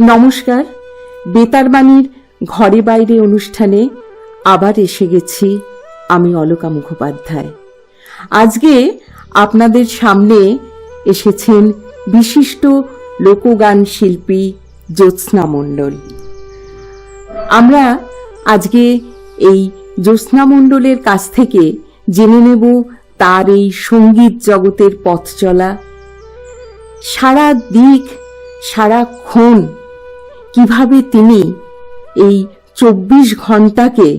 নমস্কার। বেতারবাণীর ঘরে বাইরে অনুষ্ঠানে আবার এসে গেছি আমি অলকা মুখোপাধ্যায়। আজকে আপনাদের সামনে এসেছেন বিশিষ্ট লোকগান শিল্পী জ্যোৎস্না মণ্ডল। আমরা আজকে এই জ্যোৎস্না মণ্ডলের কাছ থেকে জেনে নেব তার এই সঙ্গীত জগতের পথ চলা, সারা দিক সারাক্ষণ কিভাবে তিনি এই 24 ঘন্টাকে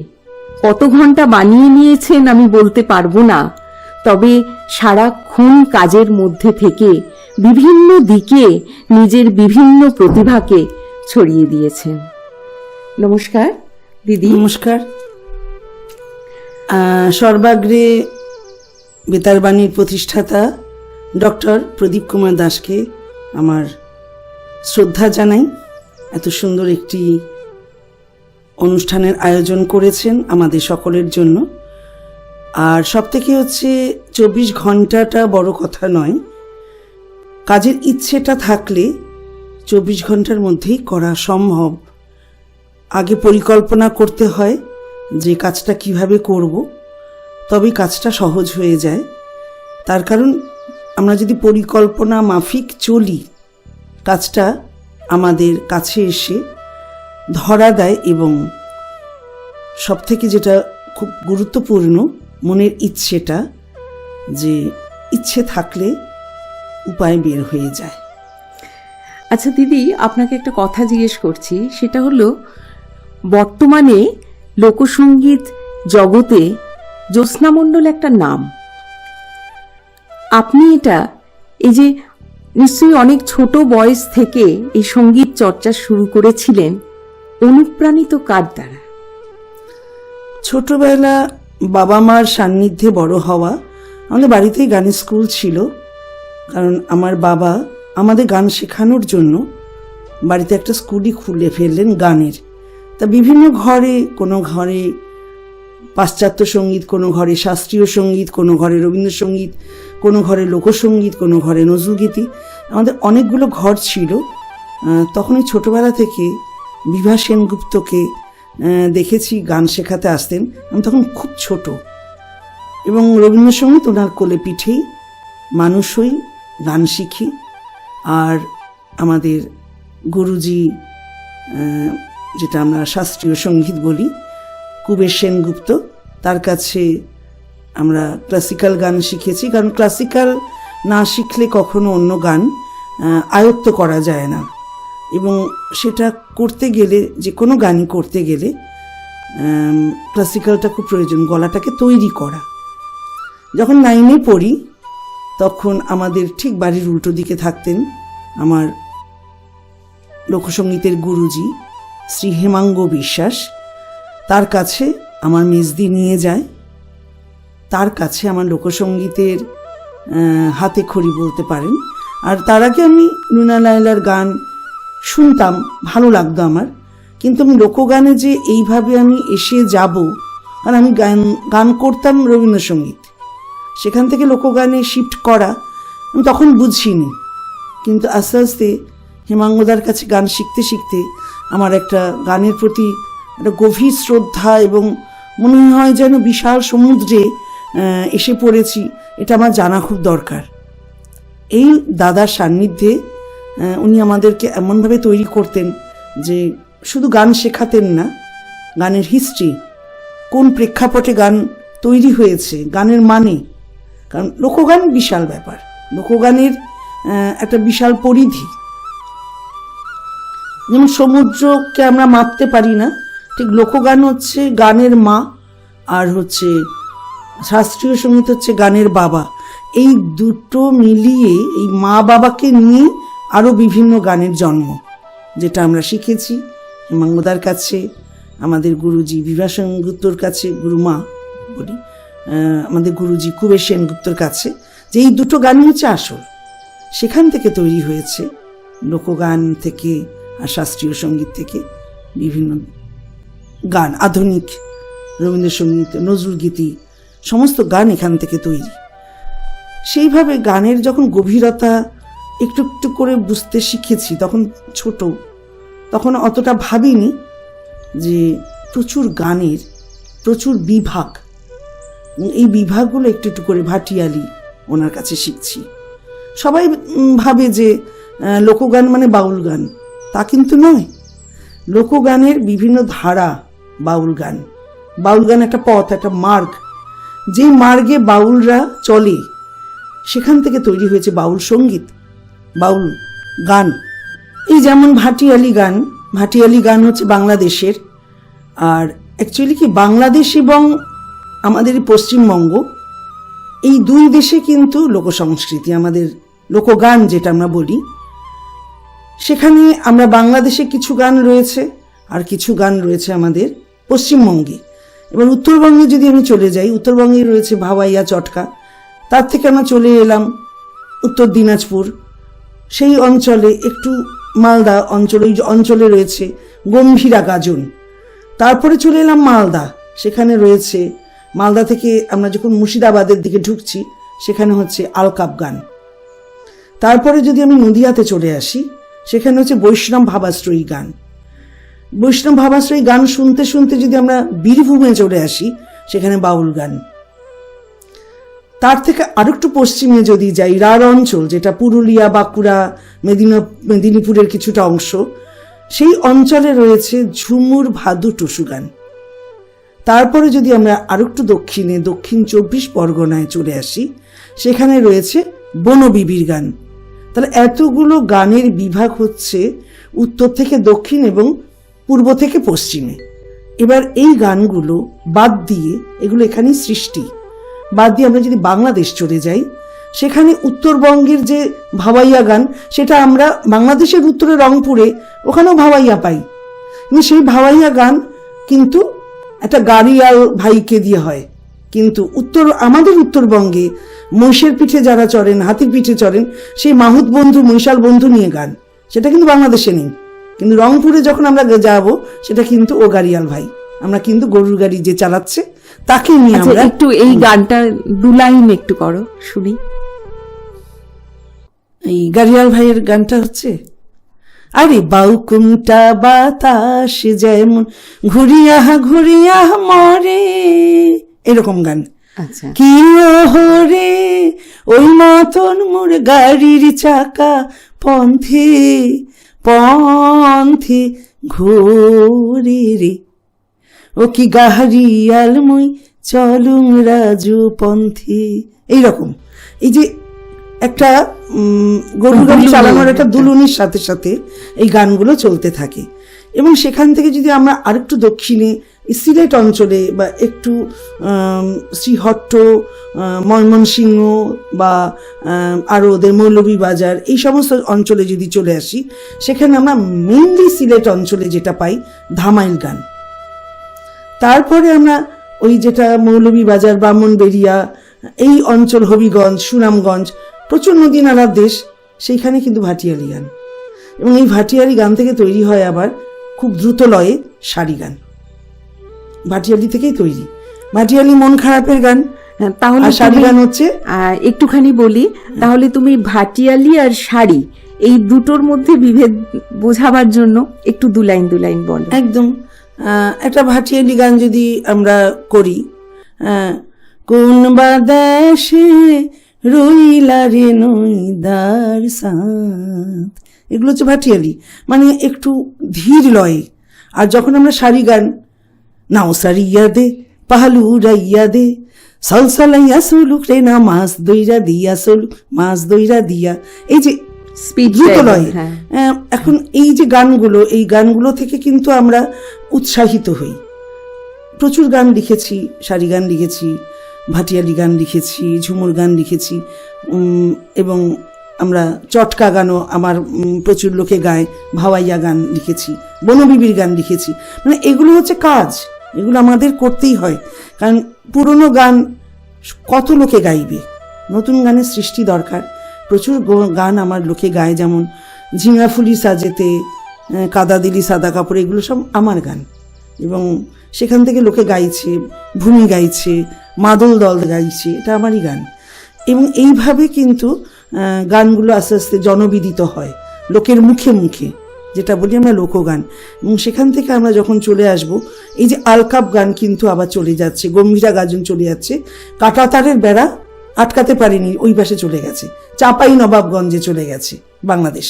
কত ঘন্টা বানিয়ে নিয়েছেন আমি বলতে পারবো না, তবে সারাক্ষণ কাজের মধ্যে থেকে বিভিন্ন দিকে নিজের বিভিন্ন প্রতিভাকে ছড়িয়ে দিয়েছেন। নমস্কার দিদি। নমস্কার। সর্বাগ্রে বেতারবাণীর প্রতিষ্ঠাতা ডক্টর প্রদীপ কুমার দাসকে আমার শ্রদ্ধা জানাই। এত সুন্দর একটি অনুষ্ঠানের আয়োজন করেছেন আমাদের সকলের জন্য। আর সবথেকে হচ্ছে 24 ঘন্টাটা বড় কথা নয়, কাজের ইচ্ছেটা থাকলে 24 ঘন্টার মধ্যেই করা সম্ভব। আগে পরিকল্পনা করতে হয় যে কাজটা কিভাবে করব, তবেই কাজটা সহজ হয়ে যায়। তার কারণ আমরা যদি পরিকল্পনা মাফিক চলি, কাজটা আমাদের কাছে এসে ধরা দেয়। এবং সবথেকে যেটা খুব গুরুত্বপূর্ণ, মনের ইচ্ছেটা, যে ইচ্ছে থাকলে উপায় বের হয়ে যায়। আচ্ছা দিদি, আপনাকে একটা কথা জিজ্ঞেস করছি, সেটা হলো বর্তমানে লোকসঙ্গীত জগতে জ্যোৎস্না মণ্ডল একটা নাম। আপনি এটা এই যে নিশ্চয়ই অনেক ছোট বয়স থেকে এই সঙ্গীত চর্চা শুরু করেছিলেন, অনুপ্রাণিত কার দ্বারা? ছোটবেলা বাবা মার সান্নিধ্যে বড় হওয়া। আমাদের বাড়িতেই গানের স্কুল ছিল, কারণ আমার বাবা আমাদের গান শেখানোর জন্য বাড়িতে একটা স্কুলই খুলে ফেললেন গানের। তা বিভিন্ন ঘরে, কোনো ঘরে পাশ্চাত্য সঙ্গীত, কোনো ঘরে শাস্ত্রীয় সঙ্গীত, কোনো ঘরে রবীন্দ্রসঙ্গীত, কোনো ঘরে লোকসঙ্গীত, কোনো ঘরে নজরুলগীতি, আমাদের অনেকগুলো ঘর ছিল। তখনই ছোটবেলা থেকে বিভা সেনগুপ্তকে দেখেছি গান শেখাতে আসতেন। আমি তখন খুব ছোট, এবং রবীন্দ্রসঙ্গীত ওনার কোলে পিঠেই মানুষ হই, গান শিখি। আর আমাদের গুরুজি, যেটা আমরা শাস্ত্রীয় সঙ্গীত বলি, কুবের সেনগুপ্ত, তার কাছে আমরা ক্লাসিক্যাল গান শিখেছি। কারণ ক্লাসিক্যাল না শিখলে কখনো অন্য গান আয়ত্ত করা যায় না, এবং সেটা করতে গেলে, যে কোনো গানই করতে গেলে ক্লাসিক্যালটা খুব প্রয়োজন, গলাটাকে তৈরি করা। যখন 9-এ পড়ি, তখন আমাদের ঠিক বাড়ির উল্টো দিকে থাকতেন আমার লোকসঙ্গীতের গুরুজি শ্রী হেমাঙ্গ বিশ্বাস। তার কাছে আমার মেজদি নিয়ে যায়, তার কাছে আমার লোকসঙ্গীতের হাতে খড়ি বলতে পারেন। আর তার আগে আমি রুনা লায়লার গান শুনতাম, ভালো লাগতো আমার, কিন্তু আমি লোকগানে যে এইভাবে আমি এসে যাব, কারণ আমি গান করতাম রবীন্দ্রসঙ্গীত, সেখান থেকে লোকগানে শিফট করা আমি তখন বুঝিনি। কিন্তু আস্তে আস্তে হেমাঙ্গদার কাছে গান শিখতে শিখতে আমার একটা গানের প্রতি একটা গভীর শ্রদ্ধা, এবং মনে হয় যেন বিশাল সমুদ্রে এসে পড়েছি, এটা আমার জানা খুব দরকার। এই দাদার সান্নিধ্যে উনি আমাদেরকে এমনভাবে তৈরি করতেন যে শুধু গান শেখাতেন না, গানের হিস্ট্রি, কোন প্রেক্ষাপটে গান তৈরি হয়েছে, গানের মানে। কারণ লোকগান বিশাল ব্যাপার, লোকগানের একটা বিশাল পরিধি। যেমন সমুদ্রকে আমরা মাপতে পারি না, ঠিক লোকগান হচ্ছে গানের মা, আর হচ্ছে শাস্ত্রীয় সঙ্গীত হচ্ছে গানের বাবা। এই দুটো মিলিয়ে, এই মা বাবাকে নিয়ে আরও বিভিন্ন গানের জন্ম, যেটা আমরা শিখেছি হেমাঙ্গদার কাছে, আমাদের গুরুজি বিভা সেনগুপ্তর কাছে, গুরুমা বলি, আমাদের গুরুজি কুবের সেনগুপ্তর কাছে, যে এই দুটো গানই হচ্ছে আসল। সেখান থেকে তৈরি হয়েছে লোকগান থেকে আর শাস্ত্রীয় সঙ্গীত থেকে বিভিন্ন গান, আধুনিক রবীন্দ্রসঙ্গীত, নজরুলগীতি, সমস্ত গান এখান থেকে তৈরি। সেইভাবে গানের যখন গভীরতা একটু একটু করে বুঝতে শিখেছি, তখন ছোট, তখন অতটা ভাবিনি যে প্রচুর গানের প্রচুর বিভাগ, এই বিভাগগুলো একটু একটু করে ভাটিয়ালি ওনার কাছে শিখছি। সবাই ভাবে যে লোকগান মানে বাউল গান, তা কিন্তু নয়। লোকগানের বিভিন্ন ধারা বাউল গান। বাউল গান একটা পথ, একটা মার্গ, যে মার্গে বাউলরা চলে সেখান থেকে তৈরি হয়েছে বাউল সঙ্গীত, বাউল গান। এই যেমন ভাটিয়ালি গান, ভাটিয়ালি গান হচ্ছে বাংলাদেশের। আর অ্যাকচুয়ালি কি বাংলাদেশ এবং আমাদের পশ্চিমবঙ্গ, এই দুই দেশে কিন্তু লোকসংস্কৃতি, আমাদের লোকগান যেটা আমরা বলি, সেখানে আমরা বাংলাদেশে কিছু গান রয়েছে আর কিছু গান রয়েছে আমাদের পশ্চিমবঙ্গে। এবার উত্তরবঙ্গে যদি আমি চলে যাই, উত্তরবঙ্গে রয়েছে ভাওয়াইয়া, চটকা। তার থেকে আমরা চলে এলাম উত্তর দিনাজপুর, সেই অঞ্চলে একটু মালদা অঞ্চল, ওই অঞ্চলে রয়েছে গম্ভীরা গাজন। তারপরে চলে এলাম মালদা, সেখানে রয়েছে, মালদা থেকে আমরা যখন মুর্শিদাবাদের দিকে ঢুকছি সেখানে হচ্ছে আলকাপ গান। তারপরে যদি আমি নদিয়াতে চলে আসি, সেখানে হচ্ছে বৈষ্ণব ভাবাশ্রয়ী গান। বৈষ্ণব ভাবাশ্রয়ী গান শুনতে শুনতে যদি আমরা বীরভূমে চলে আসি, সেখানে বাউল গান। তার থেকে আরেকটু পশ্চিমে যদি যাই, রাঢ় অঞ্চল, যেটা পুরুলিয়া, বাঁকুড়া, মেদিনীপুরের কিছুটা অংশ, সেই অঞ্চলে রয়েছে ঝুমুর, ভাদু, টুসু গান। তারপরে যদি আমরা আরেকটু দক্ষিণে, দক্ষিণ 24 পরগনায় চলে আসি, সেখানে রয়েছে বনবিবির গান। তাহলে এতগুলো গানের বিভাগ হচ্ছে উত্তর থেকে দক্ষিণ এবং পূর্ব থেকে পশ্চিমে। এবার এই গানগুলো বাদ দিয়ে, এগুলো এখানেই সৃষ্টি, বাদ দিয়ে আমরা যদি বাংলাদেশ চলে যাই, সেখানে উত্তরবঙ্গের যে ভাওয়াইয়া গান, সেটা আমরা বাংলাদেশের উত্তরে রংপুরে, ওখানেও ভাওয়াইয়া পাই। কিন্তু সেই ভাওয়াইয়া গান কিন্তু একটা গাড়িয়াল ভাইকে দিয়ে হয়। কিন্তু আমাদের উত্তরবঙ্গে মহিষের পিঠে যারা চড়েন, হাতির পিঠে চড়েন, সেই মাহুত বন্ধু, মহিষাল বন্ধু নিয়ে গান, সেটা কিন্তু বাংলাদেশে নেই। কিন্তু রংপুরে যখন আমরা যাব, সেটা কিন্তু ও গাড়িয়াল ভাই, আমরা কিন্তু গরুর গাড়ি যে চালাচ্ছে তাকে নিয়ে আমরা একটু এই গানটা 2 লাইন একটু করো, শুনি। এই গাড়িয়াল ভাইয়ের গানটা হচ্ছে, আরে বাউকুমটা বাতাস যেমন ঘুরিয়া ঘুরিয়া মরে, এরকম গান। আচ্ছা, কি ওহরে ওই মতন মোর গাড়ির চাকা পন্থে পন্থে ঘোরে রে, ও কি গাড়িয়াল মুই চলুম রাজু পন্থে। এইরকম, এই যে একটা গরুর গাড়ি চালানোর একটা দুলুনির সাথে সাথে এই গানগুলো চলতে থাকে। এবং সেখান থেকে যদি আমরা আরেকটু দক্ষিণে সিলেট অঞ্চলে বা একটু শ্রীহট্ট, ময়মনসিংহ বা আরও ওদের মৌলভীবাজার, এই সমস্ত অঞ্চলে যদি চলে আসি, সেখানে আমরা মেইনলি সিলেট অঞ্চলে যেটা পাই ধামাইল গান। তারপরে আমরা ওই যেটা মৌলভীবাজার, ব্রাহ্মণবেড়িয়া, এই অঞ্চল, হবিগঞ্জ, সুনামগঞ্জ, প্রচুর নদী নালার দেশ, সেইখানে কিন্তু ভাটিয়ালি গান। এবং এই ভাটিয়ালি গান থেকে তৈরি হয় আবার খুব দ্রুত লয়ে সারি গান, ভাটিয়ালি থেকেই তৈরি। ভাটিয়ালি মন খারাপের গান, তাহলে সারি গান হচ্ছে, একটুখানি বলি তাহলে, তুমি ভাটিয়ালি আর শাড়ি এই দুটোর মধ্যে বিভেদ বোঝাবার জন্য একটু 2 লাইন বলো। একদম। একটা ভাটিয়ালি গান যদি আমরা করি, কোন বাদেশে রইলা রে নইদার সাথ, এগুলো হচ্ছে ভাটিয়ালি, মানে একটু ধীর লয়ে। আর যখন আমরা সারি গান, নাও সারিয়া দে পাহালু রাইয়া দে সলসলাইয়া সুলুক রে না মাছ দইরা দিয়া সলুক মাছ দইরা দিয়া, এই যে স্পিড লয়। এখন এই যে গানগুলো, এই গানগুলো থেকে কিন্তু আমরা উৎসাহিত হই। প্রচুর গান লিখেছি, সারি গান লিখেছি, ভাটিয়ালি গান লিখেছি, ঝুমুর গান লিখেছি, এবং আমরা চটকা গানও আমার প্রচুর লোকে গায়, ভাওয়াইয়া গান লিখেছি, বনবিবির গান লিখেছি। মানে এগুলো হচ্ছে কাজ, এগুলো আমাদের করতেই হয়, কারণ পুরনো গান কত লোকে গাইবে, নতুন গানের সৃষ্টি দরকার। প্রচুর গান আমার লোকে গায়, যেমন ঝিঙাফুলি সাজেতে, কাদা দিলি সাদা কাপড়, এগুলো সব আমার গান। এবং সেখান থেকে লোকে গাইছে, ভূমি গাইছে, মাদল দল গাইছে, এটা আমারই গান। এবং এইভাবে কিন্তু গানগুলো আস্তে আস্তে জনবিদিত হয়, লোকের মুখে মুখে যেটা বলি আমরা লোকগান, এবং সেখান থেকে আমরা যখন চলে আসব, এই যে আলকাপ গান কিন্তু আবার চলে যাচ্ছে, গম্ভীরা গাজন চলে যাচ্ছে, কাঁটাতারের বেড়া আটকাতে পারেনি, ওই পাশে চলে গেছে, চাঁপাই নবাবগঞ্জে চলে গেছে বাংলাদেশ।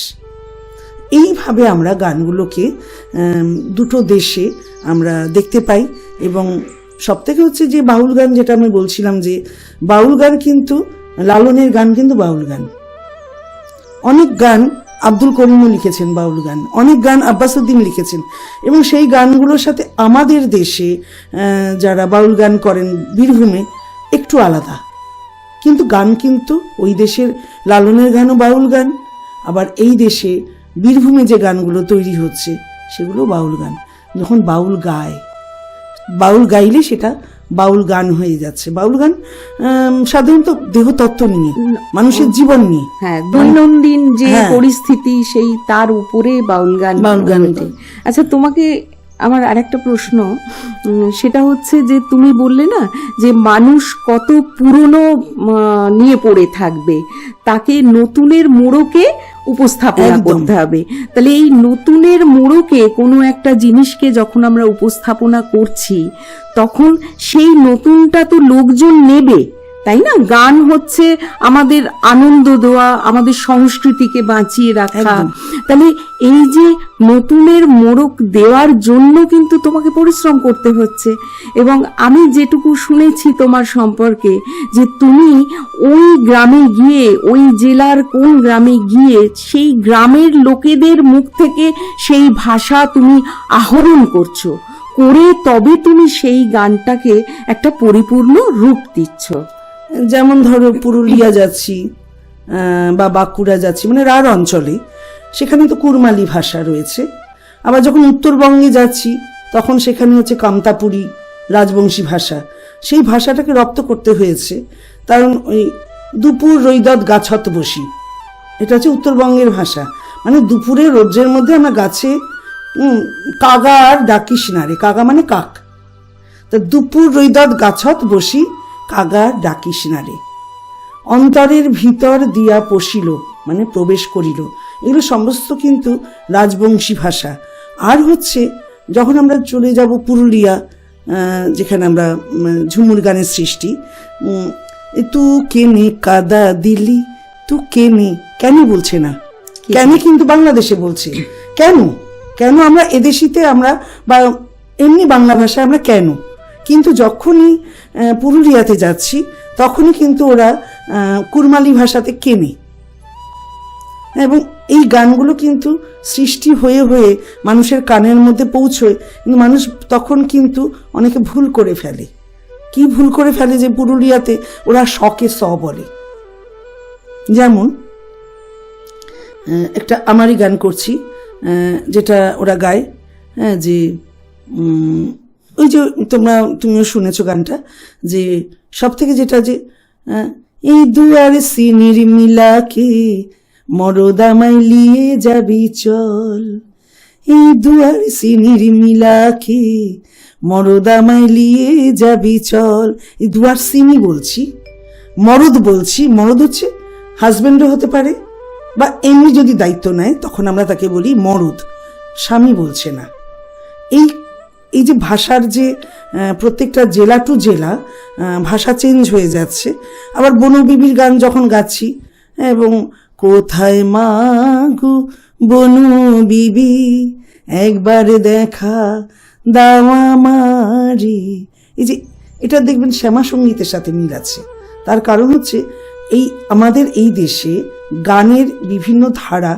এইভাবে আমরা গানগুলোকে দুটো দেশে আমরা দেখতে পাই। এবং সবথেকে হচ্ছে যে বাউল গান, যেটা আমি বলছিলাম যে বাউল গান কিন্তু লালনের গান কিন্তু বাউল গান, অনেক গান আব্দুল করিমও লিখেছেন বাউল গান, অনেক গান আব্বাস উদ্দিন লিখেছেন, এবং সেই গানগুলোর সাথে আমাদের দেশে যারা বাউল গান করেন বীরভূমে একটু আলাদা, কিন্তু গান কিন্তু ওই দেশের লালনের গানও বাউল গান, আবার এই দেশে বীরভূমে যে গানগুলো তৈরি হচ্ছে সেগুলো বাউল গান। যখন বাউল গায়, বাউল গাইলে সেটা বাউল গান হয়ে যাচ্ছে। বাউল গান সাধারণত দেহতত্ত্ব নিয়ে, মানুষের জীবন নিয়ে, হ্যাঁ, দৈনন্দিন যে হ্যাঁ। পরিস্থিতি সেই তার উপরে বাউল গান। আচ্ছা, তোমাকে আমার আরেকটা প্রশ্ন, সেটা হচ্ছে যে তুমি বললে না যে মানুষ কত পুরনো নিয়ে পড়ে থাকবে, তাকে নতুনের মোড়কে উপস্থাপনা একদম। করতে হবে। তাহলে এই নতুনের মোড়কে কোনো একটা জিনিসকে যখন আমরা উপস্থাপনা করছি, তখন সেই নতুনটা তো লোকজন নেবে, তাই না? গান হচ্ছে আমাদের আনন্দ দেওয়া, আমাদের সংস্কৃতিকে বাঁচিয়ে রাখা। একদম। তাহলে এই যে নতুনের মোড়ক দেওয়ার জন্য কিন্তু তোমাকে পরিশ্রম করতে হচ্ছে। এবং আমি যেটুকু শুনেছি তোমার সম্পর্কে, যে তুমি ওই গ্রামে গিয়ে, ওই জেলার কোন গ্রামে গিয়ে সেই গ্রামের লোকেদের মুখ থেকে সেই ভাষা তুমি আহরণ করছো, করে তবে তুমি সেই গানটাকে একটা পরিপূর্ণ রূপ দিচ্ছ। যেমন ধরো পুরুলিয়া যাচ্ছি বা বাঁকুড়া যাচ্ছি, মানে রাঢ় অঞ্চলে, সেখানে তো কুরমালি ভাষা রয়েছে। আবার যখন উত্তরবঙ্গে যাচ্ছি তখন সেখানে হচ্ছে কামতাপুরি রাজবংশী ভাষা, সেই ভাষাটাকে রপ্ত করতে হয়েছে। কারণ ওই দুপুর রৈদত গাছত বসি, এটা হচ্ছে উত্তরবঙ্গের ভাষা, মানে দুপুরে রোদ্রের মধ্যে আমরা গাছে কাগা আর ডাকিস না রে, কাগা মানে কাক, তা দুপুর রৈদত গাছত বসি, কাগা ডাকিস না রে, অন্তরের ভিতর দিয়া পশিল মানে প্রবেশ করিল, এগুলো সমস্ত কিন্তু রাজবংশী ভাষা। আর হচ্ছে যখন আমরা চলে যাব পুরুলিয়া, যেখানে আমরা ঝুমুর গানের সৃষ্টি, তু কেনে কাদা দিলি, তু কেনে, কেন বলছে না, কেন কিন্তু বাংলাদেশে বলছে, কেন কেন আমরা এদেশিতে আমরা বা এমনি বাংলা ভাষায় আমরা কেন, কিন্তু যখনই পুরুলিয়াতে যাচ্ছি তখনই কিন্তু ওরা কুরমালি ভাষাতে কেনে। এবং এই গানগুলো কিন্তু সৃষ্টি হয়ে হয়ে মানুষের কানের মধ্যে পৌঁছয়, কিন্তু মানুষ তখন কিন্তু অনেকে ভুল করে ফেলে। কি ভুল করে ফেলে, যে পুরুলিয়াতে ওরা শকে স বলে। যেমন একটা আমারই গান করছি, যেটা ওরা গায়, হ্যাঁ, যে ওই যে তুমিও শুনেছো গানটা, যে সব থেকে যেটা যে এই দুয়ার সিনির মিলাকে মরদামাই লিয়ে যাবি চল, এই দুয়ার সিনির মিলাকে মরদামাই লিয়ে যাবি চল। এই দুয়ার সিনি বলছি, মরদ বলছি, মরদ হচ্ছে হাজব্যান্ডও হতে পারে, বা এমনি যদি দায়িত্ব নেয় তখন আমরা তাকে বলি মরদ, স্বামী বলছে না। এই যে ভাষার যে প্রত্যেকটা জেলা টু জেলা ভাষা চেঞ্জ হয়ে যাচ্ছে। আবার বনবিবির গান যখন গাচ্ছি, এবং কোথায় মাগো বনবিবি একবার দেখা দাও আমারি, এই যে এটা দেখবেন শ্যামা সঙ্গীতের সাথে মিল আছে। তার কারণ হচ্ছে এই আমাদের এই দেশে গানের বিভিন্ন ধারা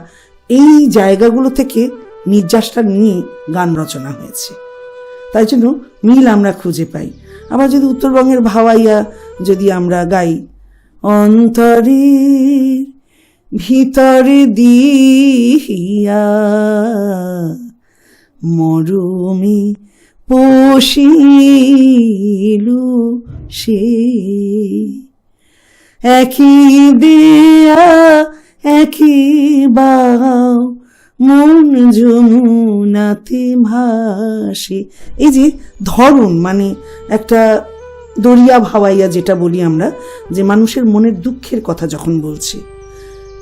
এই জায়গাগুলো থেকে নির্যাসটা নিয়ে গান রচনা হয়েছে, তাই জন্য মিল আমরা খুঁজে পাই। আবার যদি উত্তরবঙ্গের ভাওয়াইয়া যদি আমরা গাই, অন্তরের ভিতরে দিহিয়া মরুমি পশিলু সে, একই দেয়া একই বাও মন যমুনাতে ভাসে। এই যে ধরন, মানে একটা দরিয়া ভাওয়াইয়া যেটা বলি আমরা, যে মানুষের মনের দুঃখের কথা যখন বলছে,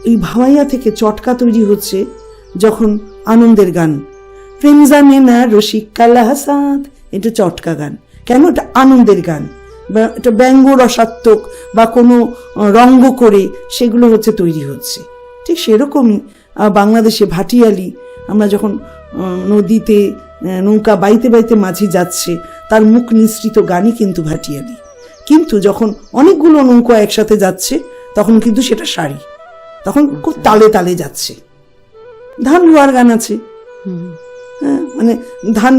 এই ভাওয়াইয়া থেকে চটকা তৈরি হচ্ছে যখন আনন্দের গান। প্রেম জানে না রসিক কালা হাসাদ, এটা চটকা গান। কেন? এটা আনন্দের গান, বা এটা ব্যঙ্গ রসাত্মক বা কোনো রঙ্গ করে সেগুলো হচ্ছে তৈরি হচ্ছে। ঠিক সেরকমই বাংলাদেশে ভাটিয়ালি, আমরা যখন নদীতে নৌকা বাইতে বাইতে মাঝি যাচ্ছে, তার মুখ নিঃসৃত গানই কিন্তু ভাটিয়ালি। কিন্তু যখন অনেকগুলো নৌকা একসাথে যাচ্ছে তখন কিন্তু সেটা সারি, তখন খুব তালে তালে যাচ্ছে। ধান রোয়ার গান আছে, হ্যাঁ, মানে ধান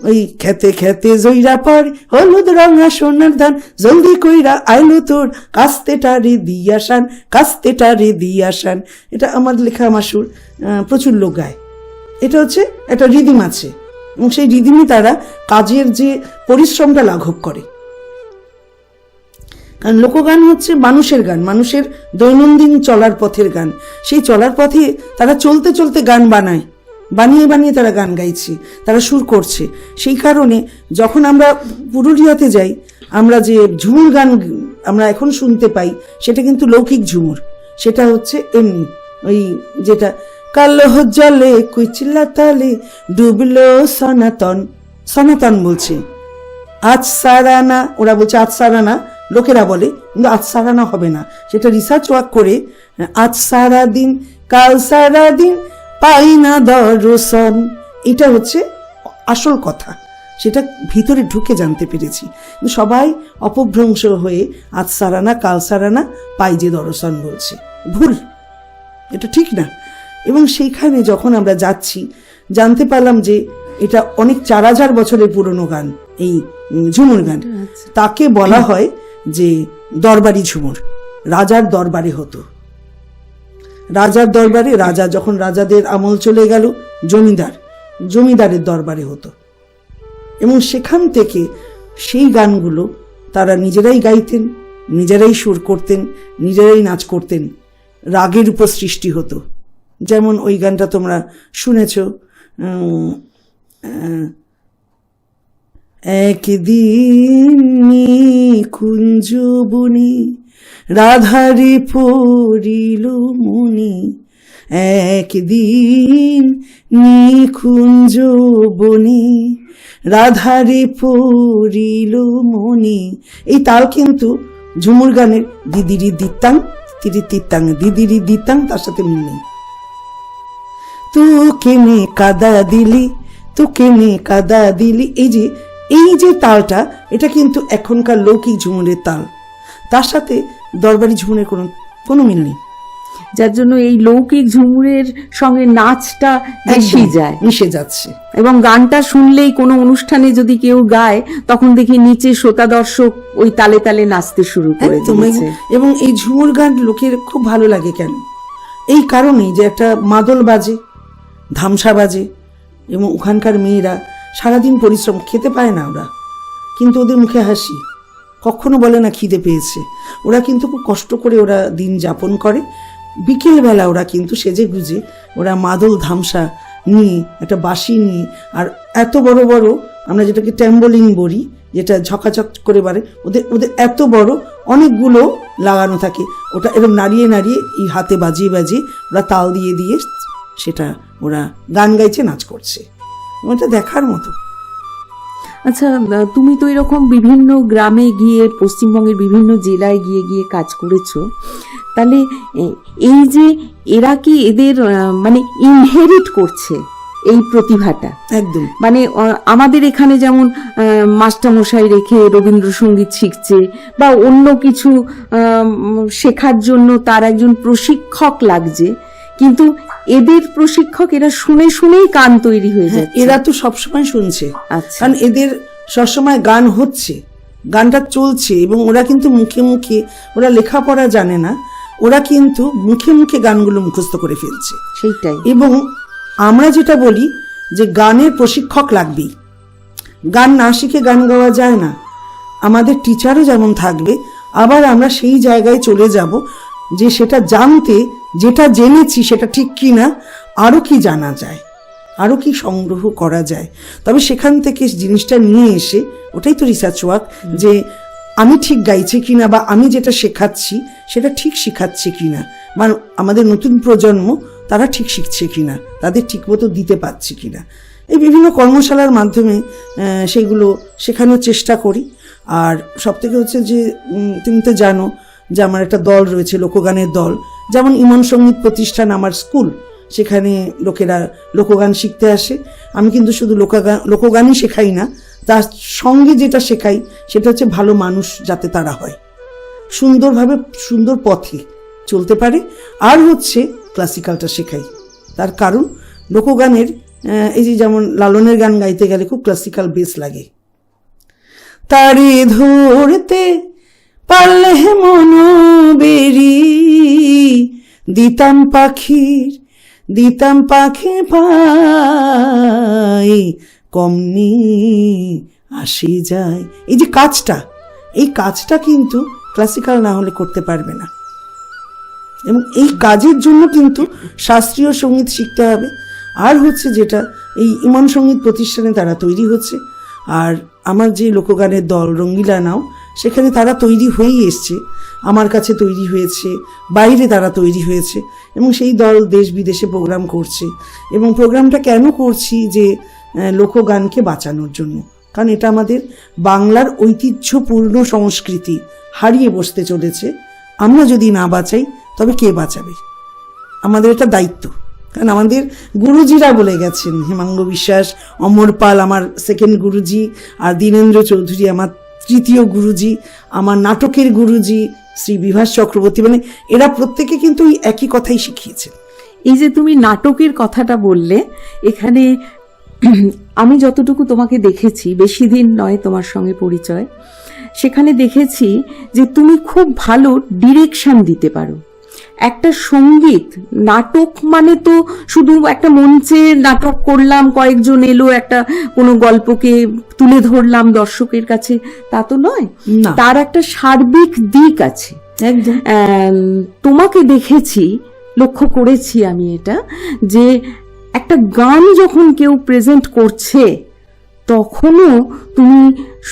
ওই খেতে খেতে জইরা পড়ে হলুদ রঙা সোনার ধান, জলদি কইরা আইলো তোর কাস্তেটারে দিয়াসান, কাস্তেটারে দিয়াসান। এটা আমার লেখা মাসুর, প্রচুর লোক গায়। এটা হচ্ছে একটা রিদিম আছে, এবং সেই রিদিমই তারা কাজের যে পরিশ্রমটা লাঘব করে। কারণ লোকগান হচ্ছে মানুষের গান, মানুষের দৈনন্দিন চলার পথের গান। সেই চলার পথে তারা চলতে চলতে গান বানায়, বানিয়ে বানিয়ে তারা গান গাইছে, তারা সুর করছে। সেই কারণে যখন আমরা পুরুলিয়াতে যাই, আমরা যে ঝুমুর গান আমরা এখন শুনতে পাই, সেটা কিন্তু লৌকিক ঝুমুর। সেটা হচ্ছে এমনি ওই যেটা কালো জলে কুইচিল্লা তালে ডুবলো সনাতন, সনাতন বলছে আজ সারানা, ওরা বলছে আজ সারানা, লোকেরা বলে, কিন্তু আজ সারানা হবে না। সেটা রিসার্চ ওয়ার্ক করে আজ সারা দিন কাল সারা দিন পাই না দর্শন, এটা হচ্ছে আসল কথা। সেটা ভিতরে ঢুকে জানতে পেরেছি। সবাই অপভ্রংশ হয়ে আজ সারানা কাল সারানা পাই যে দর্শন বলছে, ভুল, এটা ঠিক না। এবং সেইখানে যখন আমরা যাচ্ছি জানতে পারলাম যে এটা অনেক 4000 বছরের পুরনো গান, এই ঝুমুর গান। তাকে বলা হয় যে দরবারি ঝুমুর। রাজার দরবারে হতো, রাজার দরবারে, রাজা যখন রাজাদের আমল চলে গেল, জমিদারের দরবারে হতো। এবং সেখান থেকে সেই গানগুলো তারা নিজেরাই গাইতেন, নিজেরাই সুর করতেন, নিজেরাই নাচ করতেন, রাগের উপর সৃষ্টি হতো। যেমন ওই গানটা তোমরা শুনেছ, একদিন নিকুঞ্জ বনি রাধারে পড়িল মুনি, একদিন নিকুঞ্জ বনি রাধারে পড়িল মুনি। এই তাল কিন্তু ঝুমুর গানের দিদিরি দিতাং তিরি তিতাং, দিদিরি দিতাং তার সাথে মিল নেই। তোকে নে কাদা দিলি, তোকে নে কাদা দিলি, এই যে তালটা, এটা কিন্তু এখনকার লৌকিক ঝুমুরের তাল, তার সাথে দরবারি ঝুমুরের কোনো মিল নেই। যার জন্য এই লৌকিক ঝুমুরের সঙ্গে নাচটা বেশি যায়, মিশে যাচ্ছে। এবং গানটা শুনলেই কোনো অনুষ্ঠানে যদি কেউ গায়, তখন দেখি নিচে শ্রোতা দর্শক ওই তালে তালে নাচতে শুরু করে দিয়েছে। এবং এই ঝুমুর গান লোকের খুব ভালো লাগে কেন? এই কারণেই যে একটা মাদল বাজে, ধামসা বাজে, এবং ওখানকার মেয়েরা সারাদিন পরিশ্রম, খেতে পায় না ওরা, কিন্তু ওদের মুখে হাসি, কখনো বলে না খিদে পেয়েছে। ওরা কিন্তু খুব কষ্ট করে ওরা দিন যাপন করে। বিকেলবেলা ওরা কিন্তু সেজে গুজে ওরা মাদল ধামসা নিয়ে, একটা বাঁশি নিয়ে, আর এত বড় বড় আমরা যেটাকে ট্যাম্বোলিন বলি, যেটা ঝকাঝক করে বাড়ে, ওদের এত বড় অনেকগুলো লাগানো থাকে। ওটা এরকম নাড়িয়ে নাড়িয়ে এই হাতে বাজিয়ে বাজিয়ে ওরা তাল দিয়ে দিয়ে সেটা ওরা গান গাইছে, নাচ করছে। ওটা দেখার মতো। আচ্ছা, তুমি তো এরকম বিভিন্ন গ্রামে গিয়ে, পশ্চিমবঙ্গের বিভিন্ন জেলায় গিয়ে গিয়ে কাজ করেছো, তাহলে এই যে এরা কি এদের মানে ইনহেরিট করছে এই প্রতিভাটা? একদম। মানে আমাদের এখানে যেমন মাস্টারমশাই রেখে রবীন্দ্রসঙ্গীত শিখছে বা অন্য কিছু শেখার জন্য তার একজন প্রশিক্ষক লাগছে, কিন্তু এদের প্রশিক্ষক এরা শুনে শুনেই কান তৈরি হয়ে যায়। এরা তো সবসময় শুনছে, আচ্ছা, কারণ এদের সবসময় গান হচ্ছে, গানটা চলছে, এবং ওরা কিন্তু মুখে মুখে, ওরা লেখাপড়া জানে না, ওরা কিন্তু মুখে মুখে গানগুলো মুখস্থ করে ফেলছে। সেইটাই। এবং আমরা যেটা বলি যে গানের প্রশিক্ষক লাগবেই, গান না শিখে গান গাওয়া যায় না। আমাদের টিচারও যেমন থাকবে, আবার আমরা সেই জায়গায় চলে যাব যে সেটা জানতে, যেটা জেনেছি সেটা ঠিক কি না, আরও কি জানা যায়, আরও কি সংগ্রহ করা যায়। তবে সেখান থেকে জিনিসটা নিয়ে এসে, ওটাই তো রিসার্চ ওয়ার্ক, যে আমি ঠিক গাইছি কিনা, বা আমি যেটা শেখাচ্ছি সেটা ঠিক শেখাচ্ছি কিনা, বা আমাদের নতুন প্রজন্ম তারা ঠিক শিখছে কিনা, তাদের ঠিকমতো দিতে পারছি কিনা। এই বিভিন্ন কর্মশালার মাধ্যমে সেইগুলো শেখানোর চেষ্টা করি। আর সব থেকে হচ্ছে যে তুমি তো জানো যে আমার একটা দল রয়েছে, লোকগানের দল। যেমন ইমন সঙ্গীত প্রতিষ্ঠান আমার স্কুল, সেখানে লোকেরা লোকগান শিখতে আসে। আমি কিন্তু শুধু লোকগানই শেখাই না, তার সঙ্গে যেটা শেখাই সেটা হচ্ছে ভালো মানুষ যাতে তারা হয়, সুন্দরভাবে সুন্দর পথে চলতে পারে। আর হচ্ছে ক্লাসিক্যালটা শেখাই। তার কারণ লোকগানের এই যে যেমন লালনের গান গাইতে গেলে খুব ক্লাসিক্যাল বেস লাগে। তারে ধরতে পারলে মন বেরি দিতাম পাখি পাই কমনি আসি যায়। এই যে কাজটা, এই কাজটা কিন্তু ক্লাসিক্যাল না হলে করতে পারবে না। এবং এই কাজের জন্য কিন্তু শাস্ত্রীয় সঙ্গীত শিখতে হবে। আর হচ্ছে যেটা এই ইমন সঙ্গীত প্রতিষ্ঠানে তারা তৈরি হচ্ছে, আর আমার যে লোকগানের দল রঙ্গিলা নাও, সেখানে তারা তৈরি হয়েই এসছে, আমার কাছে তৈরি হয়েছে, বাইরে তারা তৈরি হয়েছে, এবং সেই দল দেশ বিদেশে প্রোগ্রাম করছে। এবং প্রোগ্রামটা কেন করছি, যে লোকগানকে বাঁচানোর জন্য। কারণ এটা আমাদের বাংলার ঐতিহ্যপূর্ণ সংস্কৃতি হারিয়ে বসতে চলেছে। আমরা যদি না বাঁচাই তবে কে বাঁচাবে? আমাদের এটা দায়িত্ব। কারণ আমাদের গুরুজিরা বলে গেছেন, হেমাঙ্গ বিশ্বাস, অমর পাল আমার সেকেন্ড গুরুজি, আর দীনেন্দ্র চৌধুরী আমার তৃতীয় গুরুজি, আমার নাটকের গুরুজি শ্রী বিভাস চক্রবর্তী, মানে এরা প্রত্যেকে কিন্তু ওই একই কথাই শিখিয়েছেন। এই যে তুমি নাটকের কথাটা বললে, এখানে আমি যতটুকু তোমাকে দেখেছি, বেশি দিন নয় তোমার সঙ্গে পরিচয়, সেখানে দেখেছি যে তুমি খুব ভালো ডিরেকশন দিতে পারো। একটা সঙ্গীত নাটক মানে তো শুধু একটা মঞ্চে নাটক করলাম, কয়েকজন এলো, একটা কোনো গল্পকে তুলে ধরলাম দর্শকের কাছে, তা তো নয়। তার একটা সার্বিক দিক আছে। একদম তোমাকে দেখেছি, লক্ষ্য করেছি আমি এটা, যে একটা গান যখন কেউ প্রেজেন্ট করছে তখনও তুমি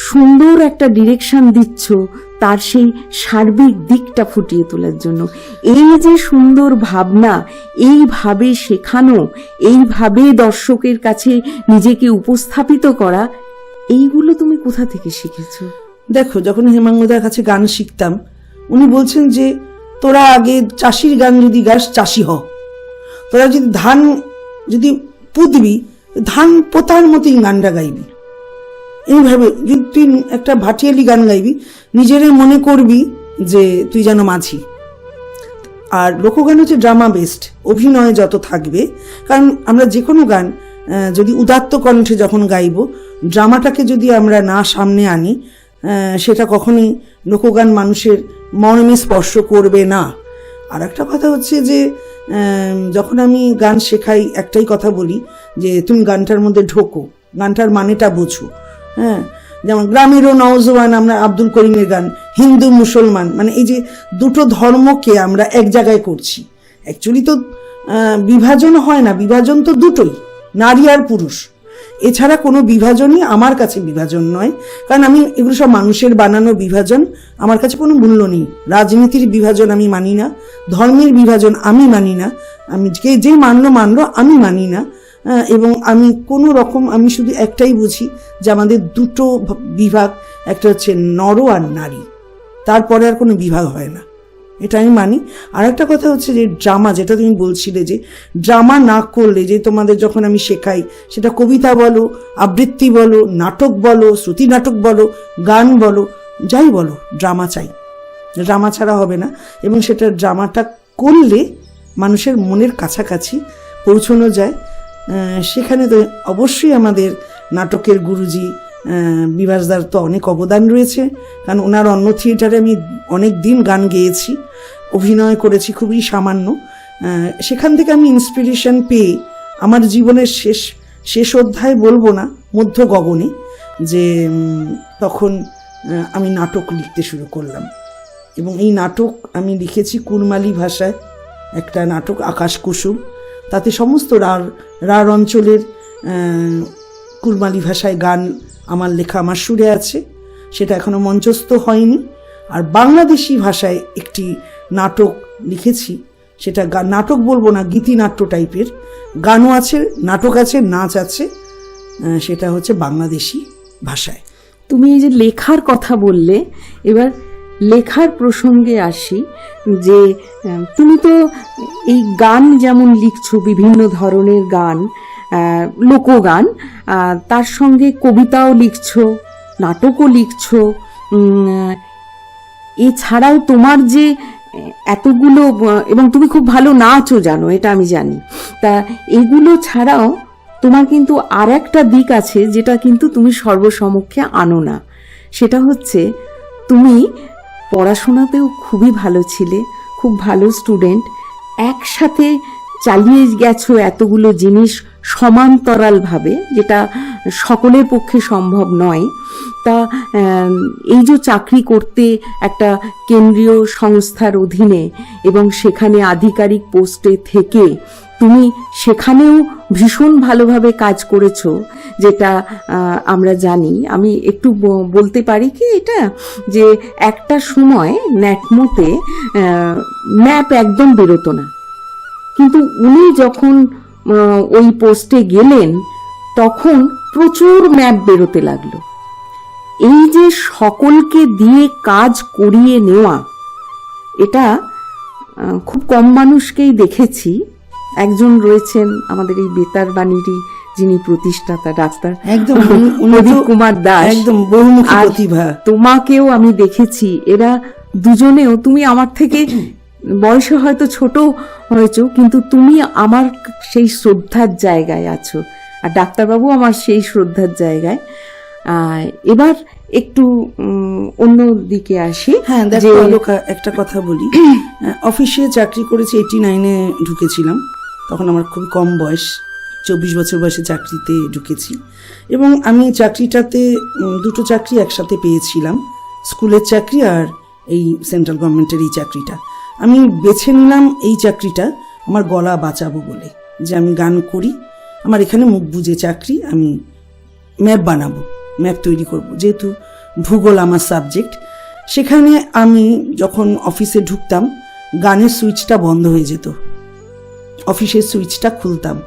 সুন্দর একটা ডিরেকশন দিচ্ছ তার সেই সার্বিক দিকটা ফুটিয়ে তোলার জন্য। এই যে সুন্দর ভাবনা, এইভাবে শেখানো, এইভাবে দর্শকের কাছে নিজেকে উপস্থাপিত করা, এইগুলো তুমি কোথা থেকে শিখেছো? দেখো, যখন হেমাঙ্গদার কাছে গান শিখতাম, উনি বলছেন যে তোরা আগে চাষির গান যদি গাস, চাষি হ। তোরা যদি ধান যদি পুঁতবি, ধান পোতার মতোই গানটা গাইবি। এইভাবে যদি তুই একটা ভাটিয়ালি গান গাইবি, নিজেরে মনে করবি যে তুই যেন মাঝি। আর লোকগান হচ্ছে ড্রামা বেসড, অভিনয় যত থাকবে, কারণ আমরা যে কোনো গান যদি উদাত্ত কণ্ঠে যখন গাইব, ড্রামাটাকে যদি আমরা না সামনে আনি, সেটা কখনোই লোকগান মানুষের মর্মে স্পর্শ করবে না। আর একটা কথা হচ্ছে যে যখন আমি গান শেখাই, একটাই কথা বলি যে তুমি গানটার মধ্যে ঢোকো, গানটার মানেটা বোঝো। হ্যাঁ, যেমন গ্রামেরও নওজোয়ান, আমরা আব্দুল করিমের গান, হিন্দু মুসলমান, মানে এই যে দুটো ধর্মকে আমরা এক জায়গায় করছি। অ্যাকচুয়ালি তো বিভাজন হয় না, বিভাজন তো দুটোই, নারী আর পুরুষ। এছাড়া কোনো বিভাজনই আমার কাছে বিভাজন নয়, কারণ আমি এগুলো সব মানুষের বানানো বিভাজন, আমার কাছে কোনো মূল্য নেই। রাজনীতির বিভাজন আমি মানি না, ধর্মের বিভাজন আমি মানি না, আমি যে মানলো আমি মানি না। এবং আমি কোনো রকম, আমি শুধু একটাই বুঝি যে আমাদের দুটো বিভাগ, একটা হচ্ছে নর আর নারী, তারপরে আর কোনো বিভাগ হয় না, এটা আমি মানি। আর একটা কথা হচ্ছে যে ড্রামা, যেটা তুমি বলছিলে যে ড্রামা না করলে, যে তোমাদের যখন আমি শেখাই, সেটা কবিতা বলো, আবৃত্তি বলো, নাটক বলো, শ্রুতি নাটক বলো, গান বলো, যাই বলো, ড্রামা চাই। ড্রামা ছাড়া হবে না। এবং সেটা ড্রামাটা করলে মানুষের মনের কাছাকাছি পৌঁছানো যায়। সেখানে তো অবশ্যই আমাদের নাটকের গুরুজি বিভাসদার তো অনেক অবদান রয়েছে, কারণ ওনার অন্য থিয়েটারে আমি অনেক দিন গান গেয়েছি, অভিনয় করেছি খুবই সামান্য। সেখান থেকে আমি ইন্সপিরেশন পেয়ে আমার জীবনের শেষ অধ্যায় বলবো না, মধ্য গগনে, যে তখন আমি নাটক লিখতে শুরু করলাম। এবং এই নাটক আমি লিখেছি কুড়মালি ভাষায়, একটা নাটক আকাশ কুসুম। তাতে সমস্ত রাঢ় অঞ্চলের কুড়মালি ভাষায় গান আমার লেখা, আমার সুরে আছে, সেটা এখনো মঞ্চস্থ হয়নি। আর বাংলাদেশি ভাষায় একটি নাটক লিখেছি, সেটা নাটক বলবো না, গীতিনাট্য টাইপের গানও আছে, নাটক আছে, নাচ আছে, সেটা হচ্ছে বাংলাদেশি ভাষায়। তুমি এই যে লেখার কথা বললে, এবার লেখার প্রসঙ্গে আসি যে তুমি তো এই গান যেমন লিখছো, বিভিন্ন ধরনের গান, লোকগান, তার সঙ্গে কবিতাও লিখছো, নাটকও লিখছো, এছাড়াও তোমার যে এতগুলো, এবং তুমি খুব ভালো নাচও জানো, এটা আমি জানি। তা এগুলো ছাড়াও তোমার কিন্তু আর একটা দিক আছে যেটা কিন্তু তুমি সর্বসমক্ষে আনো না। সেটা হচ্ছে তুমি পড়াশোনাতেও খুবই ভালো ছিলে, খুব ভালো স্টুডেন্ট, একসাথে চালিয়ে গেছো এতগুলো জিনিস সমান্তরালভাবে, যেটা সকলের পক্ষে সম্ভব নয়। তা এই যে চাকরি করতে একটা কেন্দ্রীয় সংস্থার অধীনে এবং সেখানে আধিকারিক পোস্টে থেকে তুমি সেখানেও ভীষণ ভালোভাবে কাজ করেছো, যেটা আমরা জানি। আমি একটু বলতে পারি কি এটা, যে একটা সময় ন্যাটমোতে ম্যাপ একদম বেরোতো না, কিন্তু উনি যখন ওই পোস্টে গেলেন তখন প্রচুর ম্যাপ বেরোতে লাগলো। এই যে সকলকে দিয়ে কাজ করিয়ে নেওয়া, এটা খুব কম মানুষকেই দেখেছি। একজন রয়েছেন আমাদের এই বেতার বাণীরই, যিনি প্রতিষ্ঠাতা, ডাক্তার একদম প্রদীপ কুমার দাস, একদম বহুমুখী প্রতিভা। তোমাকেও আমি দেখেছি, এরা দুজনেও, তুমি আমার থেকে বয়সে হয়তো ছোট হয়েছো, কিন্তু তুমি আমার সেই শ্রদ্ধার জায়গায় আছো, আর ডাক্তারবাবু আমার সেই শ্রদ্ধার জায়গায়। এবার একটু অন্য দিকে আসি। হ্যাঁ দেখো আলোকা, একটা কথা বলি। অফিসে চাকরি করেছি, 89-এ ঢুকেছিলাম, তখন আমার খুব কম বয়স, 24 বছর বয়সে চাকরিতে ঢুকেছি। এবং আমি চাকরিটাতে দুটো চাকরি একসাথে পেয়েছিলাম, স্কুলের চাকরি আর এই সেন্ট্রাল গভর্নমেন্টের এই চাকরিটা। আমি বেছে নিলাম এই চাকরিটা আমার গলা বাঁচাবো বলে, যে আমি গান করি, আমার এখানে মুখ বুজে চাকরি, আমি ম্যাপ বানাবো, ম্যাপ তৈরি করব, যেহেতু ভূগোল আমার সাবজেক্ট। সেখানে আমি যখন অফিসে ঢুকতাম গানের সুইচটা বন্ধ হয়ে যেত, অফিসের সুইচটা খুলতাম,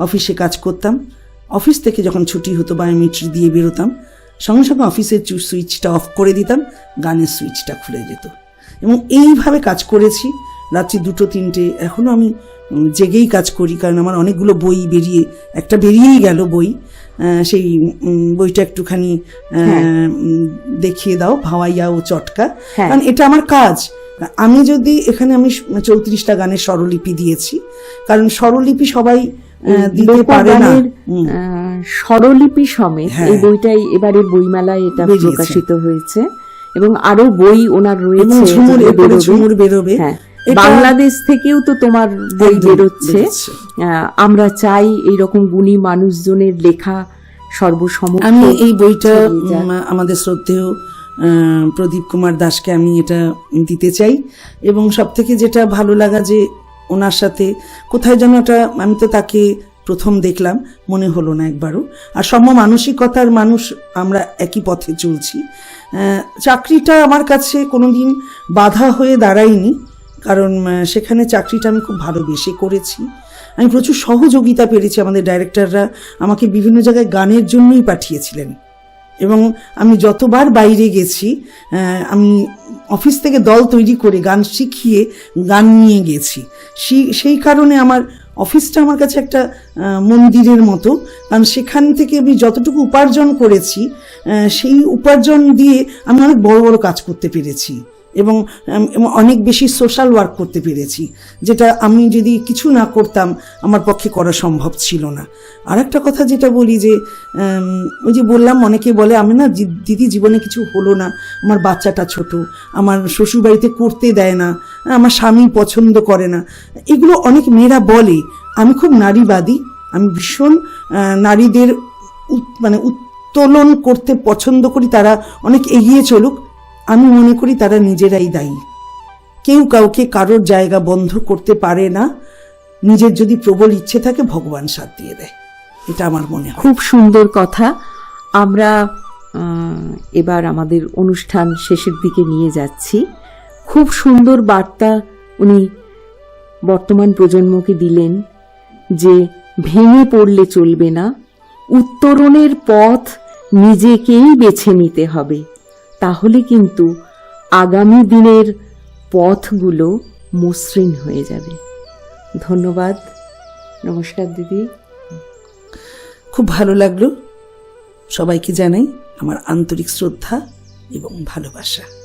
অফিসে কাজ করতাম, অফিস থেকে যখন ছুটি হতো বায়োমেট্রি দিয়ে বেরোতাম, সঙ্গে সঙ্গে অফিসের সুইচটা অফ করে দিতাম, গানের সুইচটা খুলে যেত। এবং এইভাবে কাজ করেছি রাত্রি 2-3টে, এখনও আমি জেগেই কাজ করি, কারণ আমার অনেকগুলো বই একটা বেরিয়েই গেল বই, সেই বইটা একটুখানি দেখিয়ে দাও, ভাওয়াইয়া ও চটকা, কারণ এটা আমার কাজ। আমি যদি এখানে আমি 34টা গানের স্বরলিপি দিয়েছি, কারণ স্বরলিপি সবাই দিতে পারে না, স্বরলিপি সমেত এই বইটাই এবারে বইমেলায় এটা প্রকাশিত হয়েছে, এবং আরো বই ওনার রয়েছে, ঝুমুর বেরোবে। বাংলাদেশ থেকেও তো তোমার বই বেরোচ্ছে। আমরা চাই এইরকম গুণী মানুষজনের লেখা সর্বসমক্ষে। আমি এই বইটা আমাদের শ্রদ্ধেয় প্রদীপ কুমার দাসকে আমি এটা দিতে চাই, এবং সব থেকে যেটা ভালো লাগা যে ওনার সাথে কোথায় যেন একটা, আমি তো তাকে প্রথম দেখলাম, মনে হলো না একবারও, আর সমমানসিকতার মানুষ, আমরা একই পথে চলছি। চাকরিটা আমার কাছে কোনোদিন বাধা হয়ে দাঁড়ায়নি, কারণ সেখানে চাকরিটা আমি খুব ভালোবেসে করেছি। আমি প্রচুর সহযোগিতা পেয়েছি, আমাদের ডাইরেক্টররা আমাকে বিভিন্ন জায়গায় গানের জন্যই পাঠিয়েছিলেন, এবং আমি যতবার বাইরে গেছি, আমি অফিস থেকে দল তৈরি করে গান শিখিয়ে গান নিয়ে গেছি। সেই কারণে আমার অফিসটা আমার কাছে একটা মন্দিরের মতো, কারণ সেখান থেকে আমি যতটুকু উপার্জন করেছি, সেই উপার্জন দিয়ে আমি অনেক বড় বড় কাজ করতে পেরেছি, এবং অনেক বেশি সোশ্যাল ওয়ার্ক করতে পেরেছি, যেটা আমি যদি কিছু না করতাম আমার পক্ষে করা সম্ভব ছিল না। আর একটা কথা যেটা বলি, যে ওই যে বললাম, অনেকে বলে আমি না দিদি জীবনে কিছু হলো না, আমার বাচ্চাটা ছোট, আমার শ্বশুরবাড়িতে করতে দেয় না, আমার স্বামী পছন্দ করে না, এগুলো অনেক মেয়েরা বলে। আমি খুব নারীবাদী, আমি ভীষণ নারীদের উত্তোলন করতে পছন্দ করি, তারা অনেক এগিয়ে চলুক। আমি মনে করি তারা নিজেরাই দায়ী, কেউ কাউকে কারোর জায়গা বন্ধ করতে পারে না, নিজের যদি প্রবল ইচ্ছে থাকে ভগবান সাথ দিয়ে দেয়, এটা আমার মনে হয়। খুব সুন্দর কথা। আমরা এবার আমাদের অনুষ্ঠান শেষের দিকে নিয়ে যাচ্ছি। খুব সুন্দর বার্তা উনি বর্তমান প্রজন্মকে দিলেন যে ভেঙে পড়লে চলবে না, উত্তরণের পথ নিজেকেই বেছে নিতে হবে। তাহলে কিন্তু আগামী দিনের পথগুলো মসৃণ হয়ে যাবে। ধন্যবাদ। নমস্কার দিদি। খুব ভালো লাগলো। সবাইকে জানাই আমার আন্তরিক শ্রদ্ধা এবং ভালোবাসা।